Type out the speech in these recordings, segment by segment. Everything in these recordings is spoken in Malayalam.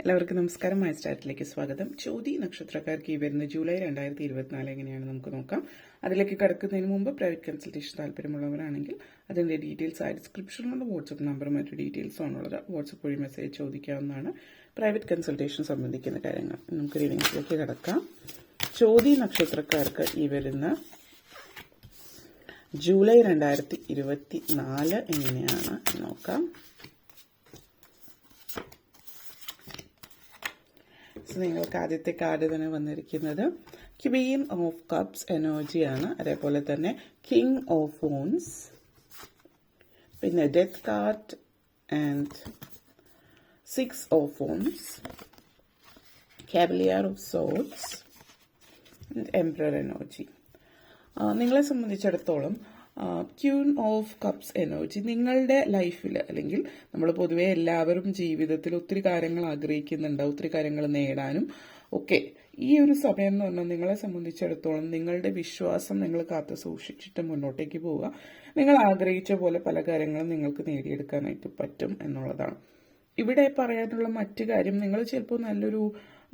എല്ലാവർക്കും നമസ്കാരം. മൈ സ്റ്റാർട്ടിലേക്ക് സ്വാഗതം. ചോതി നക്ഷത്രക്കാർക്ക് ഈ വരുന്ന ജൂലൈ 2024 എങ്ങനെയാണ് നമുക്ക് നോക്കാം. അതിലേക്ക് കടക്കുന്നതിന് മുമ്പ് പ്രൈവറ്റ് കൺസൾട്ടേഷൻ താല്പര്യമുള്ളവരാണെങ്കിൽ അതിന്റെ ഡീറ്റെയിൽസ് ആയി ഡിസ്ക്രിപ്ഷനിലുള്ള വാട്സ്ആപ്പ് നമ്പറും മറ്റു ഡീറ്റെയിൽസും ആണുള്ളത്. വാട്സ്ആപ്പ് വഴി മെസ്സേജ് ചോദിക്കാവുന്നതാണ്. പ്രൈവറ്റ് കൺസൾട്ടേഷൻ സംബന്ധിക്കുന്ന കാര്യങ്ങൾ നമുക്ക് റീഡിംഗ്സിലേക്ക് കടക്കാം. ചോതി നക്ഷത്രക്കാർക്ക് ഈ വരുന്ന ജൂലൈ 2024 എങ്ങനെയാണ് നോക്കാം. നിങ്ങൾക്ക് ആദ്യത്തെ കാർഡ് തന്നെ വന്നിരിക്കുന്നത് ക്വീൻ ഓഫ് കപ്സ് എനർജിയാണ്. അതേപോലെ തന്നെ കിങ് ഓഫ് വോൺസ്, പിന്നെ death card and 6 of wands, Cavalier of swords, emperor energy. നിങ്ങളെ സംബന്ധിച്ചിടത്തോളം ക്യൂൻ ഓഫ് കപ്സ് എനർജി നിങ്ങളുടെ ലൈഫിൽ, അല്ലെങ്കിൽ നമ്മൾ പൊതുവെ എല്ലാവരും ജീവിതത്തിൽ ഒത്തിരി കാര്യങ്ങൾ ആഗ്രഹിക്കുന്നുണ്ടാവും, ഒത്തിരി കാര്യങ്ങൾ നേടാനും ഒക്കെ. ഈ ഒരു സമയം എന്ന് പറഞ്ഞാൽ നിങ്ങളെ സംബന്ധിച്ചിടത്തോളം നിങ്ങളുടെ വിശ്വാസം നിങ്ങൾ കാത്തു സൂക്ഷിച്ചിട്ട് മുന്നോട്ടേക്ക് പോവുക. നിങ്ങൾ ആഗ്രഹിച്ച പോലെ പല കാര്യങ്ങളും നിങ്ങൾക്ക് നേടിയെടുക്കാനായിട്ട് പറ്റും എന്നുള്ളതാണ്. ഇവിടെ പറയാനുള്ള മറ്റു കാര്യം, നിങ്ങൾ ചിലപ്പോൾ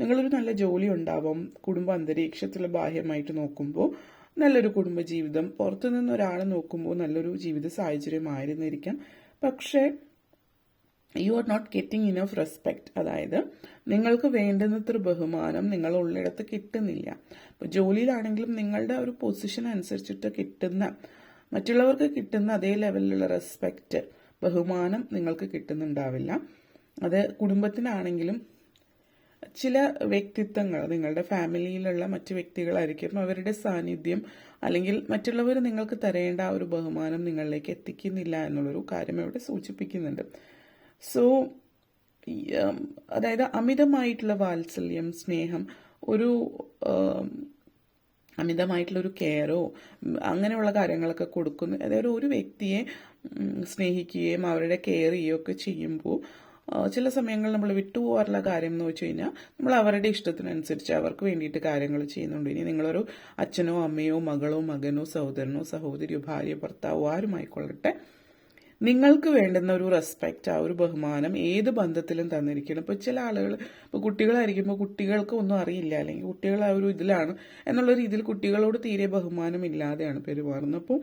നിങ്ങളൊരു നല്ല ജോലി ഉണ്ടാവും. കുടുംബ അന്തരീക്ഷത്തിൽ ബാഹ്യമായിട്ട് നോക്കുമ്പോൾ നല്ലൊരു കുടുംബജീവിതം, പുറത്തുനിന്ന് ഒരാൾ നോക്കുമ്പോൾ നല്ലൊരു ജീവിത സാഹചര്യമായിരുന്നിരിക്കാം. പക്ഷേ you are not getting enough respect, അതായത് നിങ്ങൾക്ക് വേണ്ടുന്നത്ര ബഹുമാനം നിങ്ങളുള്ളിടത്ത് കിട്ടുന്നില്ല. ഇപ്പോൾ ജോലിയിലാണെങ്കിലും നിങ്ങളുടെ ഒരു പൊസിഷൻ അനുസരിച്ചിട്ട് കിട്ടുന്ന, മറ്റുള്ളവർക്ക് കിട്ടുന്ന അതേ ലെവലിലുള്ള റെസ്പെക്റ്റ്, ബഹുമാനം നിങ്ങൾക്ക് കിട്ടുന്നുണ്ടാവില്ല. അത് കുടുംബത്തിനാണെങ്കിലും ചില വ്യക്തിത്വങ്ങൾ, നിങ്ങളുടെ ഫാമിലിയിലുള്ള മറ്റു വ്യക്തികളായിരിക്കും, അവരുടെ സാന്നിധ്യം അല്ലെങ്കിൽ മറ്റുള്ളവർ നിങ്ങൾക്ക് തരേണ്ട ഒരു ബഹുമാനം നിങ്ങളിലേക്ക് എത്തിക്കുന്നില്ല എന്നുള്ളൊരു കാര്യം ഇവിടെ സൂചിപ്പിക്കുന്നുണ്ട്. സോ അതായത് അമിതമായിട്ടുള്ള വാത്സല്യം, സ്നേഹം, അമിതമായിട്ടുള്ളൊരു കെയറോ അങ്ങനെയുള്ള കാര്യങ്ങളൊക്കെ കൊടുക്കുന്നു. അതായത് ഒരു വ്യക്തിയെ സ്നേഹിക്കുകയും അവരുടെ കെയർ ചെയ്യുകയൊക്കെ ചെയ്യുമ്പോൾ ചില സമയങ്ങളിൽ നമ്മൾ വിട്ടുപോകാറുള്ള കാര്യം എന്ന് വെച്ച് കഴിഞ്ഞാൽ നമ്മൾ അവരുടെ ഇഷ്ടത്തിനനുസരിച്ച് അവർക്ക് വേണ്ടിയിട്ട് കാര്യങ്ങൾ ചെയ്യുന്നുണ്ട്. ഇനി നിങ്ങളൊരു അച്ഛനോ അമ്മയോ മകളോ മകനോ സഹോദരനോ സഹോദരിയോ ഭാര്യ ഭർത്താവോ ആരുമായിക്കൊള്ളട്ടെ, നിങ്ങൾക്ക് വേണ്ടുന്ന ഒരു റെസ്പെക്റ്റ്, ആ ഒരു ബഹുമാനം ഏത് ബന്ധത്തിലും തന്നിരിക്കണം. ഇപ്പോൾ ചില ആളുകൾ, ഇപ്പോൾ കുട്ടികളായിരിക്കുമ്പോൾ കുട്ടികൾക്ക് ഒന്നും അറിയില്ല, അല്ലെങ്കിൽ കുട്ടികൾ ആ ഒരു ഇതിലാണ് എന്നുള്ള രീതിയിൽ കുട്ടികളോട് തീരെ ബഹുമാനം ഇല്ലാതെയാണ് പെരുമാറുന്നത്. അപ്പോൾ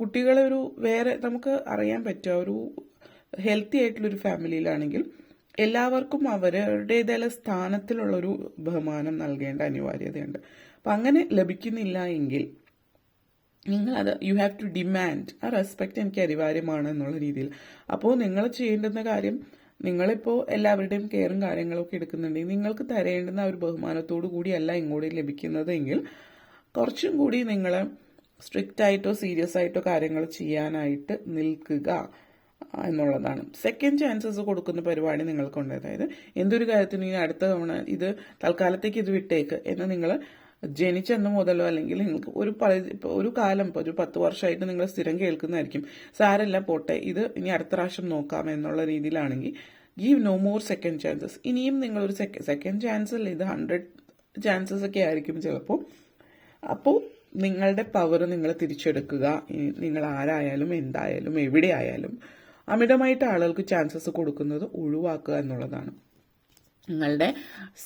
കുട്ടികളെ വേറെ നമുക്ക് അറിയാൻ പറ്റുക, ഒരു ഹെൽത്തി ആയിട്ടുള്ളൊരു ഫാമിലിയിലാണെങ്കിൽ എല്ലാവർക്കും അവരുടേതായ സ്ഥാനത്തിലുള്ളൊരു ബഹുമാനം നൽകേണ്ട അനിവാര്യതയുണ്ട്. അപ്പം അങ്ങനെ ലഭിക്കുന്നില്ല എങ്കിൽ നിങ്ങളത് യു ഹാവ് ടു ഡിമാൻഡ് ആ റെസ്പെക്റ്റ് എനിക്ക് അനിവാര്യമാണ് എന്നുള്ള രീതിയിൽ. അപ്പോൾ നിങ്ങൾ ചെയ്യേണ്ടുന്ന കാര്യം, നിങ്ങളിപ്പോൾ എല്ലാവരുടെയും കെയറും കാര്യങ്ങളൊക്കെ എടുക്കുന്നുണ്ടെങ്കിൽ നിങ്ങൾക്ക് തരേണ്ടുന്ന ഒരു ബഹുമാനത്തോടു കൂടിയല്ല ഇങ്ങോട്ട് ലഭിക്കുന്നത് എങ്കിൽ കുറച്ചും കൂടി നിങ്ങൾ സ്ട്രിക്റ്റ് ആയിട്ടോ സീരിയസ് ആയിട്ടോ കാര്യങ്ങൾ ചെയ്യാനായിട്ട് നിൽക്കുക എന്നുള്ളതാണ്. സെക്കൻഡ് ചാൻസസ് കൊടുക്കുന്ന പരിപാടി നിങ്ങൾക്കുണ്ട്. അതായത് എന്തൊരു കാര്യത്തിന് ഇനി അടുത്ത തവണ ഇത് തൽക്കാലത്തേക്ക് ഇത് വിട്ടേക്ക് എന്ന് നിങ്ങൾ ജനിച്ചെന്ന് മുതലോ, അല്ലെങ്കിൽ നിങ്ങൾക്ക് ഒരു കാലം, ഇപ്പോൾ ഒരു 10 വർഷമായിട്ട് നിങ്ങൾ സ്ഥിരം കേൾക്കുന്നതായിരിക്കും, സാരല്ല പോട്ടെ, ഇത് ഇനി അടുത്ത പ്രാവശ്യം നോക്കാം എന്നുള്ള രീതിയിലാണെങ്കിൽ give no more second chances. ഇനിയും നിങ്ങളൊരു സെക്കൻഡ് ചാൻസ് അല്ല, ഇത് 100 ചാൻസസ് ഒക്കെ ആയിരിക്കും ചിലപ്പോൾ. അപ്പോൾ നിങ്ങളുടെ പവർ നിങ്ങൾ തിരിച്ചെടുക്കുക. നിങ്ങൾ ആരായാലും എന്തായാലും എവിടെ ആയാലും അമിതമായിട്ട് ആളുകൾക്ക് ചാൻസസ് കൊടുക്കുന്നത് ഒഴിവാക്കുക എന്നുള്ളതാണ്. നിങ്ങളുടെ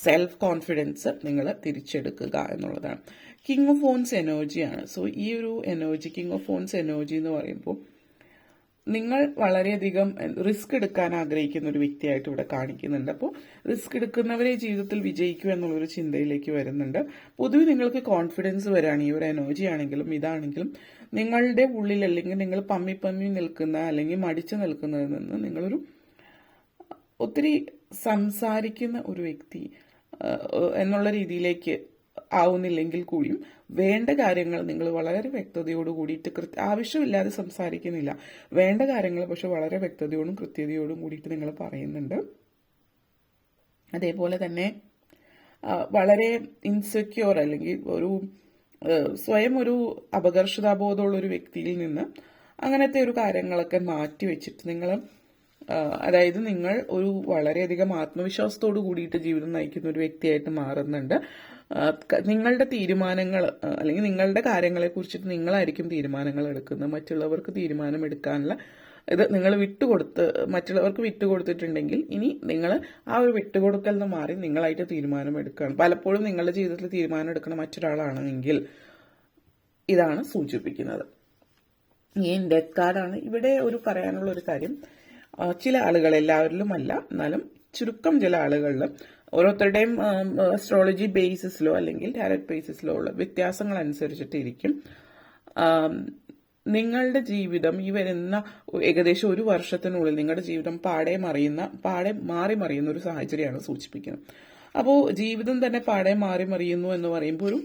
സെൽഫ് കോൺഫിഡൻസ് നിങ്ങൾ തിരിച്ചെടുക്കുക എന്നുള്ളതാണ്. കിങ് ഓഫ് ഫോൺസ് എനർജിയാണ്. സോ ഈ ഒരു energy, king of phones energy എന്ന് പറയുമ്പോൾ നിങ്ങൾ വളരെയധികം റിസ്ക് എടുക്കാൻ ആഗ്രഹിക്കുന്ന ഒരു വ്യക്തിയായിട്ട് ഇവിടെ കാണിക്കുന്നുണ്ട്. അപ്പോൾ റിസ്ക് എടുക്കുന്നവരെ ജീവിതത്തിൽ വിജയിക്കുക എന്നുള്ളൊരു ചിന്തയിലേക്ക് വരുന്നുണ്ട്. പൊതുവെ നിങ്ങൾക്ക് കോൺഫിഡൻസ് വരാണ്. ഈ ഒരു എനർജി ആണെങ്കിലും ഇതാണെങ്കിലും നിങ്ങളുടെ ഉള്ളിൽ, അല്ലെങ്കിൽ നിങ്ങൾ പമ്മി നിൽക്കുന്ന അല്ലെങ്കിൽ മടിച്ചു നിൽക്കുന്നതിൽ നിന്ന് നിങ്ങളൊരു ഒത്തിരി സംസാരിക്കുന്ന ഒരു വ്യക്തി എന്നുള്ള രീതിയിലേക്ക് ആവുന്നില്ലെങ്കിൽ കൂടിയും വേണ്ട കാര്യങ്ങൾ നിങ്ങൾ വളരെ വ്യക്തതയോട് കൂടിയിട്ട്, ആവശ്യമില്ലാതെ സംസാരിക്കുന്നില്ല, വേണ്ട കാര്യങ്ങൾ പക്ഷെ വളരെ വ്യക്തതയോടും കൃത്യതയോടും കൂടിയിട്ട് നിങ്ങൾ പറയുന്നുണ്ട്. അതേപോലെ തന്നെ വളരെ ഇൻസെക്യൂർ, അല്ലെങ്കിൽ സ്വയം ഒരു അപകർഷതാബോധമുള്ള ഒരു വ്യക്തിയിൽ നിന്ന് അങ്ങനത്തെ ഒരു കാര്യങ്ങളൊക്കെ മാറ്റി വെച്ചിട്ട് നിങ്ങൾ, അതായത് നിങ്ങൾ വളരെയധികം ആത്മവിശ്വാസത്തോട് കൂടിയിട്ട് ജീവിതം നയിക്കുന്ന ഒരു വ്യക്തിയായിട്ട് മാറുന്നുണ്ട്. നിങ്ങളുടെ തീരുമാനങ്ങൾ, അല്ലെങ്കിൽ നിങ്ങളുടെ കാര്യങ്ങളെ കുറിച്ചിട്ട് നിങ്ങളായിരിക്കും തീരുമാനങ്ങൾ എടുക്കുന്നത്. മറ്റുള്ളവർക്ക് തീരുമാനം എടുക്കാനുള്ള ഇത് നിങ്ങൾ മറ്റുള്ളവർക്ക് വിട്ടുകൊടുത്തിട്ടുണ്ടെങ്കിൽ ഇനി നിങ്ങൾ ആ ഒരു വിട്ടുകൊടുക്കൽ നിന്ന് മാറി നിങ്ങളായിട്ട് തീരുമാനം എടുക്കുകയാണ്. പലപ്പോഴും നിങ്ങളുടെ ജീവിതത്തിൽ തീരുമാനം എടുക്കുന്ന മറ്റൊരാളാണെങ്കിൽ ഇതാണ് സൂചിപ്പിക്കുന്നത്. ഈ ഡെത്ത് കാർഡാണ് ഇവിടെ പറയാനുള്ള ഒരു കാര്യം. ചില ആളുകൾ, എല്ലാവരിലും അല്ല, എന്നാലും ചുരുക്കം ചില ആളുകളിൽ ഓരോരുത്തരുടെയും അസ്ട്രോളജി ബേസിസിലോ അല്ലെങ്കിൽ ടാരറ്റ് ബേസിസിലോ ഉള്ള വ്യത്യാസങ്ങൾ അനുസരിച്ചിട്ടിരിക്കും നിങ്ങളുടെ ജീവിതം ഈ വരുന്ന ഏകദേശം 1 വർഷത്തിനുള്ളിൽ നിങ്ങളുടെ ജീവിതം പാടെ മാറി മറിയുന്ന ഒരു സാഹചര്യമാണ് സൂചിപ്പിക്കുന്നത്. അപ്പോൾ ജീവിതം തന്നെ പാടെ മാറി മറിയുന്നു എന്ന് പറയുമ്പോൾ ഒരു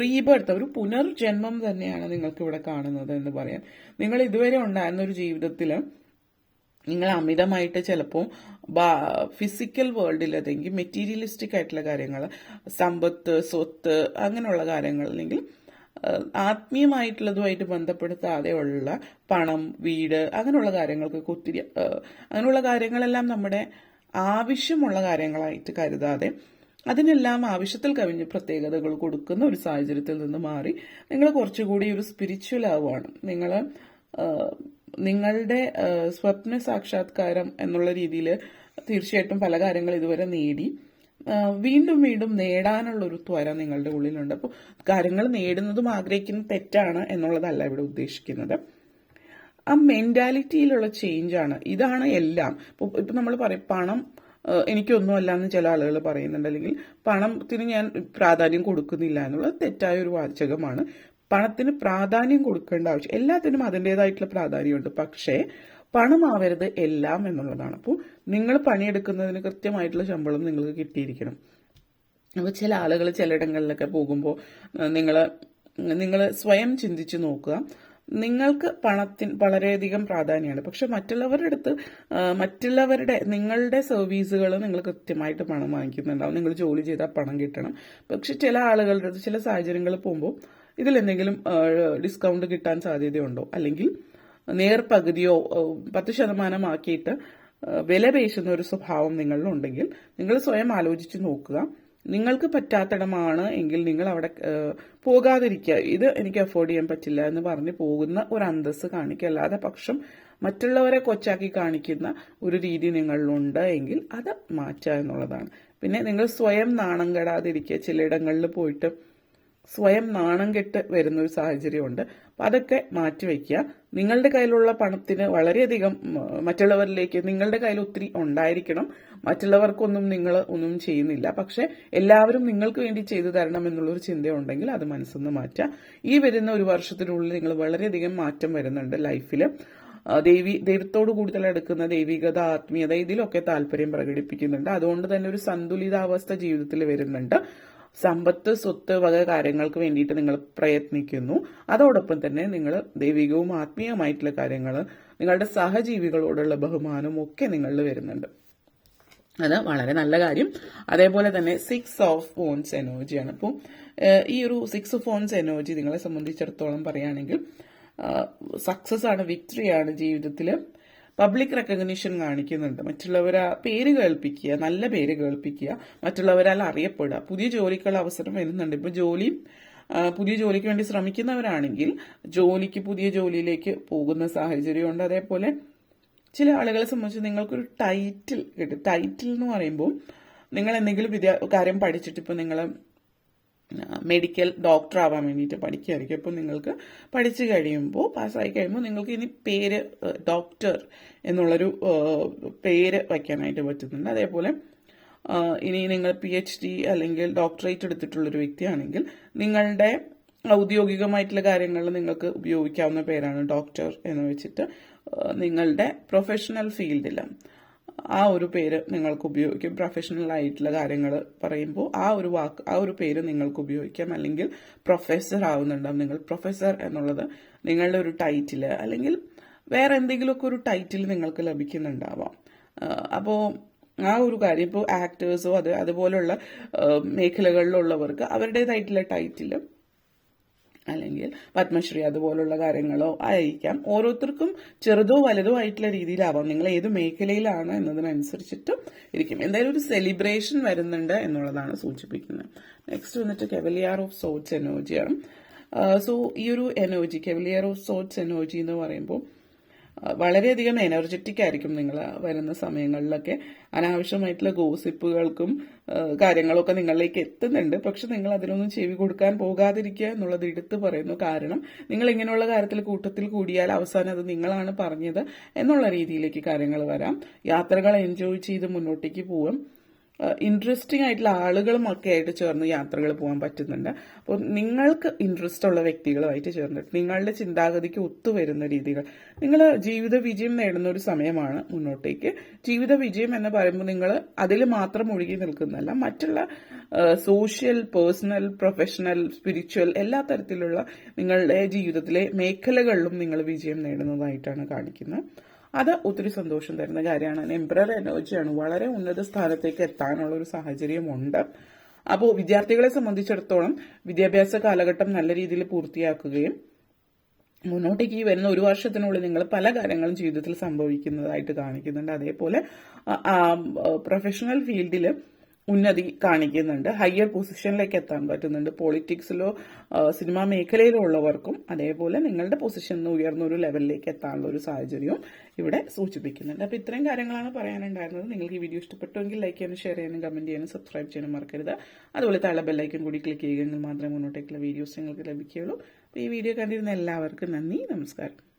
റീബർത്ത്, ഒരു പുനർജന്മം തന്നെയാണ് നിങ്ങൾക്ക് ഇവിടെ കാണുന്നത് എന്ന് പറയാൻ. നിങ്ങൾ ഇതുവരെ ഉണ്ടായിരുന്ന ഒരു ജീവിതത്തിൽ നിങ്ങൾ അമിതമായിട്ട് ചിലപ്പോൾ ഫിസിക്കൽ വേൾഡിൽ, അല്ലെങ്കിൽ മെറ്റീരിയലിസ്റ്റിക് ആയിട്ടുള്ള കാര്യങ്ങൾ, സമ്പത്ത്, സ്വത്ത്, അങ്ങനെയുള്ള കാര്യങ്ങൾ, അല്ലെങ്കിൽ ആത്മീയമായിട്ടുള്ളതുമായിട്ട് ബന്ധപ്പെടുത്താതെയുള്ള പണം, വീട്, അങ്ങനെയുള്ള കാര്യങ്ങൾക്ക് അങ്ങനെയുള്ള കാര്യങ്ങളെല്ലാം നമ്മുടെ ആവശ്യമുള്ള കാര്യങ്ങളായിട്ട് കരുതാതെ അതിനെല്ലാം ആവശ്യത്തിൽ കവിഞ്ഞ് പ്രത്യേകതകൾ കൊടുക്കുന്ന ഒരു സാഹചര്യത്തിൽ നിന്ന് മാറി നിങ്ങൾ കുറച്ചുകൂടി ഒരു സ്പിരിച്വൽ ആവുകയാണ്. നിങ്ങളുടെ സ്വപ്ന സാക്ഷാത്കാരം എന്നുള്ള രീതിയിൽ തീർച്ചയായിട്ടും പല കാര്യങ്ങൾ ഇതുവരെ നേടി വീണ്ടും വീണ്ടും നേടാനുള്ള ഒരു ത്വര നിങ്ങളുടെ ഉള്ളിലുണ്ട്. അപ്പോൾ കാര്യങ്ങൾ നേടുന്നതും ആഗ്രഹിക്കുന്നത് തെറ്റാണ് എന്നുള്ളതല്ല ഇവിടെ ഉദ്ദേശിക്കുന്നത്. ആ മെന്റാലിറ്റിയിലുള്ള ചേഞ്ചാണ്. ഇതാണ് എല്ലാം. ഇപ്പൊ നമ്മൾ പറയും പണം എനിക്കൊന്നുമല്ല എന്ന് ചില ആളുകൾ പറയുന്നുണ്ട്, അല്ലെങ്കിൽ പണത്തിന് ഞാൻ പ്രാധാന്യം കൊടുക്കുന്നില്ല എന്നുള്ളത് തെറ്റായ ഒരു വാചകമാണ്. പണത്തിന് പ്രാധാന്യം കൊടുക്കേണ്ട ആവശ്യം, എല്ലാത്തിനും അതിൻ്റെതായിട്ടുള്ള പ്രാധാന്യമുണ്ട്. പക്ഷേ പണമാവരുത് എല്ലാം എന്നുള്ളതാണ്. അപ്പോൾ നിങ്ങൾ പണിയെടുക്കുന്നതിന് കൃത്യമായിട്ടുള്ള ശമ്പളം നിങ്ങൾക്ക് കിട്ടിയിരിക്കണം. അപ്പോൾ ചില ആളുകൾ ചിലയിടങ്ങളിലൊക്കെ പോകുമ്പോൾ നിങ്ങൾ സ്വയം ചിന്തിച്ച് നോക്കുക. നിങ്ങൾക്ക് പണത്തിന് വളരെയധികം പ്രാധാന്യമാണ്, പക്ഷെ നിങ്ങളുടെ സർവീസുകൾ നിങ്ങൾ കൃത്യമായിട്ട് പണം വാങ്ങിക്കുന്നുണ്ടാവും. നിങ്ങൾ ജോലി ചെയ്താൽ പണം കിട്ടണം. പക്ഷെ ചില ആളുകളുടെ അടുത്ത് ചില സാഹചര്യങ്ങളിൽ പോകുമ്പോൾ ഇതിലെന്തെങ്കിലും ഡിസ്കൗണ്ട് കിട്ടാൻ സാധ്യതയുണ്ടോ, അല്ലെങ്കിൽ നേർപകുതിയോ 10% ആക്കിയിട്ട് വില പേശുന്ന ഒരു സ്വഭാവം നിങ്ങളിലുണ്ടെങ്കിൽ നിങ്ങൾ സ്വയം ആലോചിച്ച് നോക്കുക. നിങ്ങൾക്ക് പറ്റാത്തിടമാണ് എങ്കിൽ നിങ്ങൾ അവിടെ പോകാതിരിക്കുക. ഇത് എനിക്ക് അഫോർഡ് ചെയ്യാൻ പറ്റില്ല എന്ന് പറഞ്ഞ് പോകുന്ന ഒരു അന്തസ്സ് കാണിക്കുക. അല്ലാതെ പക്ഷം മറ്റുള്ളവരെ കൊച്ചാക്കി കാണിക്കുന്ന ഒരു രീതി നിങ്ങളിലുണ്ട് എങ്കിൽ അത് മാറ്റുക എന്നുള്ളതാണ്. പിന്നെ നിങ്ങൾ സ്വയം നാണം കെടാതിരിക്കുക. ചിലയിടങ്ങളിൽ പോയിട്ട് സ്വയം നാണം കെട്ട് വരുന്ന ഒരു സാഹചര്യമുണ്ട്. അപ്പം അതൊക്കെ മാറ്റിവെക്കുക. നിങ്ങളുടെ കയ്യിലുള്ള പണത്തിന് വളരെയധികം മറ്റുള്ളവരിലേക്ക്, നിങ്ങളുടെ കയ്യിൽ ഒത്തിരി ഉണ്ടായിരിക്കണം. മറ്റുള്ളവർക്കൊന്നും നിങ്ങൾ ഒന്നും ചെയ്യുന്നില്ല, പക്ഷെ എല്ലാവരും നിങ്ങൾക്ക് വേണ്ടി ചെയ്തു തരണം എന്നുള്ളൊരു ചിന്തയുണ്ടെങ്കിൽ അത് മനസ്സിൽ നിന്ന് മാറ്റുക. ഈ വരുന്ന 1 വർഷത്തിനുള്ളിൽ നിങ്ങൾ വളരെയധികം മാറ്റം വരുന്നുണ്ട് ലൈഫിൽ. ദൈവത്തോട് കൂടുതൽ അടുക്കുന്ന ദൈവികത, ആത്മീയത, ഇതിലൊക്കെ താല്പര്യം പ്രകടിപ്പിക്കുന്നുണ്ട്. അതുകൊണ്ട് തന്നെ ഒരു സന്തുലിതാവസ്ഥ ജീവിതത്തിൽ വരുന്നുണ്ട്. സമ്പത്ത്, സ്വത്ത് വക കാര്യങ്ങൾക്ക് വേണ്ടിയിട്ട് നിങ്ങൾ പ്രയത്നിക്കുന്നു. അതോടൊപ്പം തന്നെ നിങ്ങൾ ദൈവികവും ആത്മീയമായിട്ടുള്ള കാര്യങ്ങൾ, നിങ്ങളുടെ സഹജീവികളോടുള്ള ബഹുമാനവും ഒക്കെ നിങ്ങളിൽ വരുന്നുണ്ട്. അത് വളരെ നല്ല കാര്യം. അതേപോലെ തന്നെ 6 ഓഫ് ഫോൺസ് എനർജിയാണ്. അപ്പോൾ ഈ ഒരു 6 ഓഫ് ഫോൺസ് എനർജി നിങ്ങളെ സംബന്ധിച്ചിടത്തോളം പറയുകയാണെങ്കിൽ സക്സസ് ആണ്, വിക്ടറിയാണ് ജീവിതത്തിൽ. പബ്ലിക് റെക്കഗ്നിഷൻ കാണിക്കുന്നുണ്ട്. മറ്റുള്ളവരെ പേര് കേൾപ്പിക്കുക, നല്ല പേര് കേൾപ്പിക്കുക, മറ്റുള്ളവരാൽ അറിയപ്പെടുക. പുതിയ ജോലിക്കുള്ള അവസരം വരുന്നുണ്ട്. ഇപ്പോൾ പുതിയ ജോലിക്ക് വേണ്ടി ശ്രമിക്കുന്നവരാണെങ്കിൽ പുതിയ ജോലിയിലേക്ക് പോകുന്ന സാഹചര്യമുണ്ട്. അതേപോലെ ചില ആളുകളെ സംബന്ധിച്ച് നിങ്ങൾക്കൊരു ടൈറ്റിൽ കിട്ടും. ടൈറ്റിൽ എന്ന് പറയുമ്പോൾ നിങ്ങൾ എന്തെങ്കിലും കാര്യം പഠിച്ചിട്ട് ഇപ്പോൾ നിങ്ങൾ മെഡിക്കൽ ഡോക്ടർ ആവാൻ വേണ്ടിയിട്ട് പഠിക്കുകയായിരിക്കും. അപ്പോൾ നിങ്ങൾക്ക് പഠിച്ചു കഴിയുമ്പോൾ, പാസ്സായി കഴിയുമ്പോൾ നിങ്ങൾക്ക് ഇനി പേര് ഡോക്ടർ എന്നുള്ളൊരു പേര് വയ്ക്കാനായിട്ട് പറ്റുന്നുണ്ട്. അതേപോലെ ഇനി നിങ്ങൾ PhD അല്ലെങ്കിൽ ഡോക്ടറേറ്റ് എടുത്തിട്ടുള്ളൊരു വ്യക്തിയാണെങ്കിൽ നിങ്ങളുടെ ഔദ്യോഗികമായിട്ടുള്ള കാര്യങ്ങളിൽ നിങ്ങൾക്ക് ഉപയോഗിക്കാവുന്ന പേരാണ് ഡോക്ടർ എന്ന് വെച്ചിട്ട് നിങ്ങളുടെ പ്രൊഫഷണൽ ഫീൽഡിൽ ആ ഒരു പേര് നിങ്ങൾക്ക് ഉപയോഗിക്കും. പ്രൊഫഷണൽ ആയിട്ടുള്ള കാര്യങ്ങൾ പറയുമ്പോൾ ആ ഒരു പേര് നിങ്ങൾക്ക് ഉപയോഗിക്കാം. അല്ലെങ്കിൽ പ്രൊഫസർ ആവുന്നുണ്ടാവും. നിങ്ങൾ പ്രൊഫസർ എന്നുള്ളത് നിങ്ങളുടെ ഒരു ടൈറ്റിൽ, അല്ലെങ്കിൽ വേറെ എന്തെങ്കിലുമൊക്കെ ഒരു ടൈറ്റിൽ നിങ്ങൾക്ക് ലഭിക്കുന്നുണ്ടാവാം. അപ്പോൾ ആ ഒരു കാര്യം, ഇപ്പോൾ ആക്ടേഴ്സോ അതുപോലുള്ള മേഖലകളിലുള്ളവർക്ക് അവരുടേതായിട്ടുള്ള ടൈറ്റിൽ, അല്ലെങ്കിൽ പത്മശ്രീ അതുപോലുള്ള കാര്യങ്ങളോ ആയിരിക്കാം. ഓരോരുത്തർക്കും ചെറുതോ വലുതോ ആയിട്ടുള്ള രീതിയിലാവാം. നിങ്ങൾ ഏത് മേഖലയിലാണ് എന്നതിനനുസരിച്ചിട്ടും ഇരിക്കും. എന്തായാലും ഒരു സെലിബ്രേഷൻ വരുന്നുണ്ട് എന്നുള്ളതാണ് സൂചിപ്പിക്കുന്നത്. നെക്സ്റ്റ് വന്നിട്ട് കെവലിയർ ഓഫ് സോർട്സ് എനർജിയാണ്. സോ ഈ ഒരു energy, cavalier of sorts energy എന്ന് പറയുമ്പോൾ വളരെയധികം എനർജറ്റിക് ആയിരിക്കും നിങ്ങൾ വരുന്ന സമയങ്ങളിലൊക്കെ. അനാവശ്യമായിട്ടുള്ള ഗോസിപ്പുകൾക്കും കാര്യങ്ങളൊക്കെ നിങ്ങളിലേക്ക് എത്തുന്നുണ്ട്. പക്ഷെ നിങ്ങൾ അതിനൊന്നും ചെവി കൊടുക്കാൻ പോകാതിരിക്കുക എന്നുള്ളത് എടുത്തു പറയുന്നു. കാരണം നിങ്ങൾ ഇങ്ങനെയുള്ള കാര്യത്തിൽ കൂട്ടത്തിൽ കൂടിയാൽ അവസാനം അത് നിങ്ങളാണ് പറഞ്ഞത് എന്നുള്ള രീതിയിലേക്ക് കാര്യങ്ങൾ വരാം. യാത്രകൾ എൻജോയ് ചെയ്ത് മുന്നോട്ടേക്ക് പോവാം. ഇൻട്രസ്റ്റിംഗ് ആയിട്ടുള്ള ആളുകളും ഒക്കെ ആയിട്ട് ചേർന്ന് യാത്രകൾ പോകാൻ പറ്റുന്നുണ്ട്. അപ്പോൾ നിങ്ങൾക്ക് ഇൻട്രസ്റ്റ് ഉള്ള വ്യക്തികളുമായിട്ട് ചേർന്നിട്ട് നിങ്ങളുടെ ചിന്താഗതിക്ക് ഒത്തുവരുന്ന രീതികൾ നിങ്ങൾ ജീവിത വിജയം നേടുന്ന ഒരു സമയമാണ് മുന്നോട്ടേക്ക്. ജീവിത വിജയം എന്ന് പറയുമ്പോൾ നിങ്ങൾ അതിൽ മാത്രം ഒഴുകി നിൽക്കുന്നതല്ല, മറ്റുള്ള സോഷ്യൽ, പേഴ്സണൽ, പ്രൊഫഷണൽ, സ്പിരിച്വൽ എല്ലാ തരത്തിലുള്ള നിങ്ങളുടെ ജീവിതത്തിലെ മേഖലകളിലും നിങ്ങൾ വിജയം നേടുന്നതായിട്ടാണ് കാണിക്കുന്നത്. അത് ഒത്തിരി സന്തോഷം തരുന്ന കാര്യമാണ്. എംപറർ എനർജിയാണ്. വളരെ ഉന്നത സ്ഥാനത്തേക്ക് എത്താനുള്ള ഒരു സാഹചര്യമുണ്ട്. അപ്പോൾ വിദ്യാർത്ഥികളെ സംബന്ധിച്ചിടത്തോളം വിദ്യാഭ്യാസ കാലഘട്ടം നല്ല രീതിയിൽ പൂർത്തിയാക്കുകയും മുന്നോട്ടേക്ക് ഈ വരുന്ന ഒരു വർഷത്തിനുള്ളിൽ നിങ്ങൾ പല കാര്യങ്ങളും ജീവിതത്തിൽ സംഭവിക്കുന്നതായിട്ട് കാണിക്കുന്നുണ്ട്. അതേപോലെ പ്രൊഫഷണൽ ഫീൽഡിൽ ഉന്നതി കാണിക്കുന്നുണ്ട്. ഹയർ പൊസിഷനിലേക്ക് എത്താൻ പറ്റുന്നുണ്ട്. പൊളിറ്റിക്സിലോ സിനിമാ മേഖലയിലോ ഉള്ളവർക്കും അതേപോലെ നിങ്ങളുടെ പൊസിഷനിൽ ഉയർന്ന ഒരു ലെവലിലേക്ക് എത്താനുള്ള ഒരു സാഹചര്യവും ഇവിടെ സൂചിപ്പിക്കുന്നുണ്ട്. അപ്പോൾ ഇത്രയും കാര്യങ്ങളാണ് പറയാനുണ്ടായിരുന്നത്. നിങ്ങൾക്ക് ഈ വീഡിയോ ഇഷ്ടപ്പെട്ടുവെങ്കിൽ ലൈക്ക് ചെയ്യാനും ഷെയർ ചെയ്യാനും കമന്റ് ചെയ്യാനും സബ്സ്ക്രൈബ് ചെയ്യാനും മറക്കരുത്. അതുപോലെ താഴെ ബെല്ലൈക്കൻ കൂടി ക്ലിക്ക് ചെയ്യുമെങ്കിൽ മാത്രമേ മുന്നോട്ടേക്കുള്ള വീഡിയോസ് നിങ്ങൾക്ക് ലഭിക്കുകയുള്ളൂ. അപ്പോൾ ഈ വീഡിയോ കണ്ടിരുന്ന എല്ലാവർക്കും നന്ദി, നമസ്കാരം.